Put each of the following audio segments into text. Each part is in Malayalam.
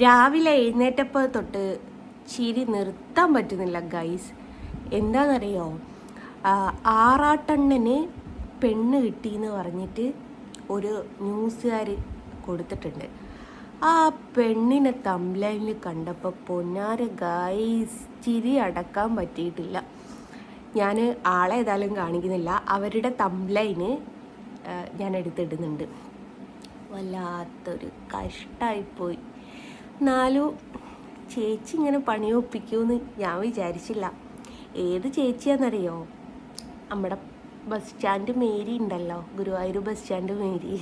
രാവിലെ എഴുന്നേറ്റപ്പോൾ തൊട്ട് ചിരി നിർത്താൻ പറ്റുന്നില്ല ഗൈസ്. എന്താണെന്നറിയോ, ആറാട്ടണ്ണന് പെണ്ണ് കിട്ടിയെന്ന് പറഞ്ഞിട്ട് ഒരു ന്യൂസുകാർ കൊടുത്തിട്ടുണ്ട്. ആ പെണ്ണിനെ തംബ്ലൈനിൽ കണ്ടപ്പോൾ പൊന്നാര ഗൈസ് ചിരി അടക്കാൻ പറ്റിയിട്ടില്ല. ഞാൻ ആളെ ഏതായാലും കാണിക്കുന്നില്ല, അവരുടെ തംബ്ലൈന് ഞാൻ എടുത്തിടുന്നുണ്ട്. വല്ലാത്തൊരു കഷ്ടമായിപ്പോയി. എന്നാലും ചേച്ചി ഇങ്ങനെ പണിയൊപ്പിക്കുമെന്ന് ഞാൻ വിചാരിച്ചില്ല. ഏത് ചേച്ചിയാണെന്നറിയോ, നമ്മുടെ ബസ് സ്റ്റാൻഡ് മേരി ഉണ്ടല്ലോ, ഗുരുവായൂർ ബസ് സ്റ്റാൻഡ് മേരി.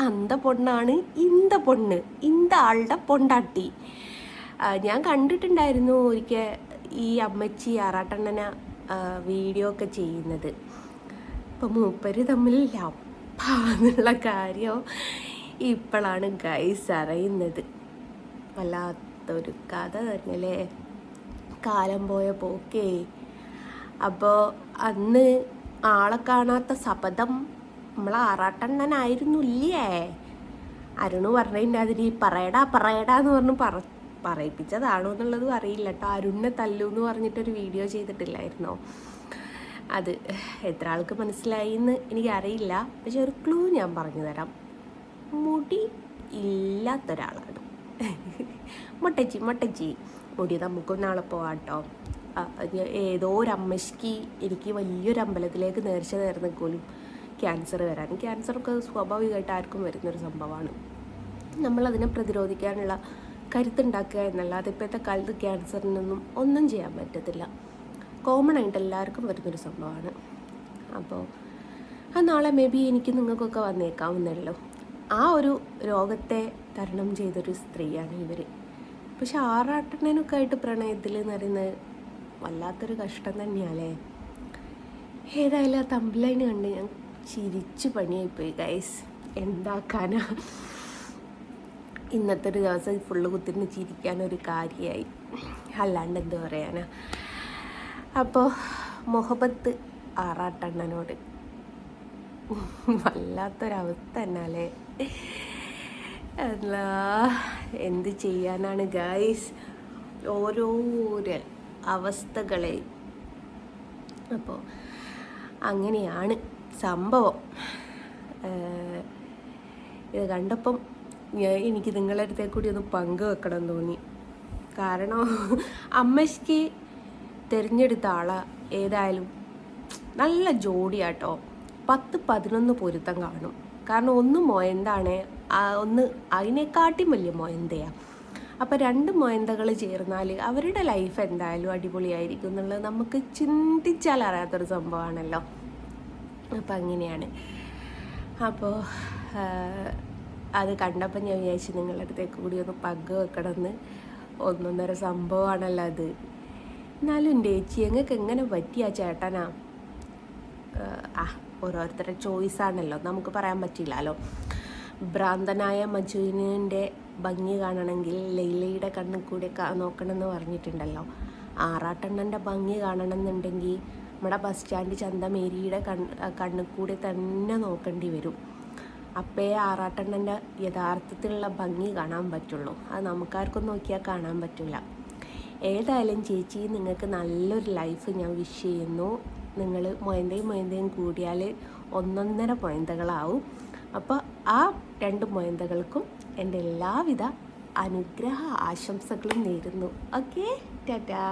അന്ത പൊണ്ണാണ് ഇന്ത ആളുടെ പൊണ്ടാട്ടി. ഞാൻ കണ്ടിട്ടുണ്ടായിരുന്നു ഒരിക്കൽ ഈ അമ്മച്ചി ആറാട്ടണ്ണന വീഡിയോ ഒക്കെ ചെയ്യുന്നത്. ഇപ്പം മൂപ്പര് തമ്മിൽ ലപ്പാന്നുള്ള കാര്യം ഇപ്പോഴാണ് ഗൈസ് അറിയുന്നത്. വല്ലാത്തൊരു കഥ തന്നെയല്ലേ, കാലം പോയ പോക്കേ. അപ്പോൾ അന്ന് ആളെ കാണാത്ത ശപഥം നമ്മളെ ആറാട്ടണ്ണനായിരുന്നു ഇല്ലേ. അരുണ് പറഞ്ഞതിൻ്റെ അതിന് പറയടാന്ന് പറഞ്ഞ് പറയിപ്പിച്ചതാണോ എന്നുള്ളതും അറിയില്ല കേട്ടോ. അരുണിനെ തല്ലൂന്ന് പറഞ്ഞിട്ടൊരു വീഡിയോ ചെയ്തിട്ടില്ലായിരുന്നോ? അത് എത്ര ആൾക്ക് മനസ്സിലായി എന്ന് എനിക്കറിയില്ല. പക്ഷെ ഒരു ക്ലൂ ഞാൻ പറഞ്ഞു തരാം. മുടി ഇല്ലാത്തൊരാളാണ് മൊട്ടച്ചി. മുടി നമുക്കും നാളെ പോവാം കേട്ടോ. ഏതോ ഒരു അമ്മയ്ക്ക് എനിക്ക് വലിയൊരു അമ്പലത്തിലേക്ക് നേർച്ച നേർന്നെപ്പോലും ക്യാൻസർ വരാൻ. ക്യാൻസറൊക്കെ സ്വാഭാവികമായിട്ട് ആർക്കും വരുന്നൊരു സംഭവമാണ്. നമ്മളതിനെ പ്രതിരോധിക്കാനുള്ള കരുത്തുണ്ടാക്കുക എന്നല്ലാതെ ഇപ്പോഴത്തെ കാലത്ത് ക്യാൻസറിനൊന്നും ഒന്നും ചെയ്യാൻ പറ്റത്തില്ല. കോമൺ ആയിട്ട് എല്ലാവർക്കും വരുന്നൊരു സംഭവമാണ്. അപ്പോൾ ആ നാളെ മേ ബി എനിക്ക് നിങ്ങൾക്കൊക്കെ വന്നേക്കാവുന്നല്ലോ. ആ ഒരു രോഗത്തെ തരണം ചെയ്തൊരു സ്ത്രീയാണ് ഇവർ. പക്ഷെ ആറാട്ടണ്ണനൊക്കെ ആയിട്ട് പ്രണയത്തിൽ എന്ന് പറയുന്നത് വല്ലാത്തൊരു കഷ്ടം തന്നെയാണല്ലേ. ഏതായാലും ആ തമ്പ്ലൈന് കണ്ട് ഞാൻ ചിരിച്ചു പണിയായിപ്പോയി ഗൈസ്. എന്താക്കാനാ, ഇന്നത്തെ ഒരു ദിവസം ഫുള്ള് കുത്തിരുന്ന് ചിരിക്കാനൊരു കാര്യമായി, അല്ലാണ്ട് എന്ത് പറയാനാ. അപ്പോൾ മുഹബത്ത് ആറാട്ടണ്ണനോട് വല്ലാത്തൊരവസ്ഥ തന്നെയല്ലേ. അല്ല എന്ത് ചെയ്യാനാണ് ഗൈസ്, ഓരോരോ അവസ്ഥകളെ. അപ്പോൾ അങ്ങനെയാണ് സംഭവം. ഇത് കണ്ടപ്പം എനിക്ക് നിങ്ങളുടെ അടുത്തേ കൂടി ഒന്ന് പങ്കുവെക്കണം തോന്നി. കാരണം അമ്മയ്ക്ക് തിരഞ്ഞെടുത്ത ആളെ ഏതായാലും നല്ല ജോഡിയാട്ടോ. 10-11 പൊരുത്തം കാണും. കാരണം ഒന്ന് മൊയന്താണ്, ഒന്ന് അതിനെക്കാട്ടിയും വലിയ മൊയന്തയാണ്. അപ്പോൾ 2 മൊയന്തകൾ ചേർന്നാൽ അവരുടെ ലൈഫ് എന്തായാലും അടിപൊളിയായിരിക്കും എന്നുള്ളത് നമുക്ക് ചിന്തിച്ചാൽ അറിയാത്തൊരു സംഭവമാണല്ലോ. അപ്പം അങ്ങനെയാണ്. അപ്പോൾ അത് കണ്ടപ്പോൾ ഞാൻ വിചാരിച്ചു നിങ്ങളുടെ അടുത്തേക്ക് കൂടി ഒന്ന് പങ്കുവെക്കണമെന്ന്. ഒന്നൊന്നര സംഭവമാണല്ലോ അത്. എന്നാലും എൻ്റെ ചേച്ചി ഞങ്ങൾക്ക് എങ്ങനെ പറ്റിയ ചേട്ടനാ? ഓരോരുത്തരുടെ ചോയ്സാണല്ലോ, നമുക്ക് പറയാൻ പറ്റില്ലല്ലോ. ഭ്രാന്തനായ മജുവിൻ്റെ ഭംഗി കാണണമെങ്കിൽ ലൈലയുടെ കണ്ണിൽ കൂടെ നോക്കണമെന്ന് പറഞ്ഞിട്ടുണ്ടല്ലോ. ആറാട്ടണ്ണൻ്റെ ഭംഗി കാണണമെന്നുണ്ടെങ്കിൽ നമ്മുടെ ബസ് സ്റ്റാൻഡ് ചന്തമേരിയുടെ കണ്ണിൽ കൂടെ തന്നെ നോക്കേണ്ടി വരും. അപ്പേ ആറാട്ടണ്ണൻ്റെ യഥാർത്ഥത്തിലുള്ള ഭംഗി കാണാൻ പറ്റുള്ളൂ. അത് നമുക്കാർക്കും നോക്കിയാൽ കാണാൻ പറ്റില്ല. ഏതായാലും ചേച്ചി നിങ്ങൾക്ക് നല്ലൊരു ലൈഫ് ഞാൻ വിഷ് ചെയ്യുന്നു. നിങ്ങൾ മൊയന്തയും കൂടിയാൽ 1.5 മൊയന്തകളാവും. അപ്പോൾ ആ 2 മൊയന്തകൾക്കും എൻ്റെ എല്ലാവിധ അനുഗ്രഹ ആശംസകളും നേരുന്നു. ഓക്കെ, ടാറ്റാ.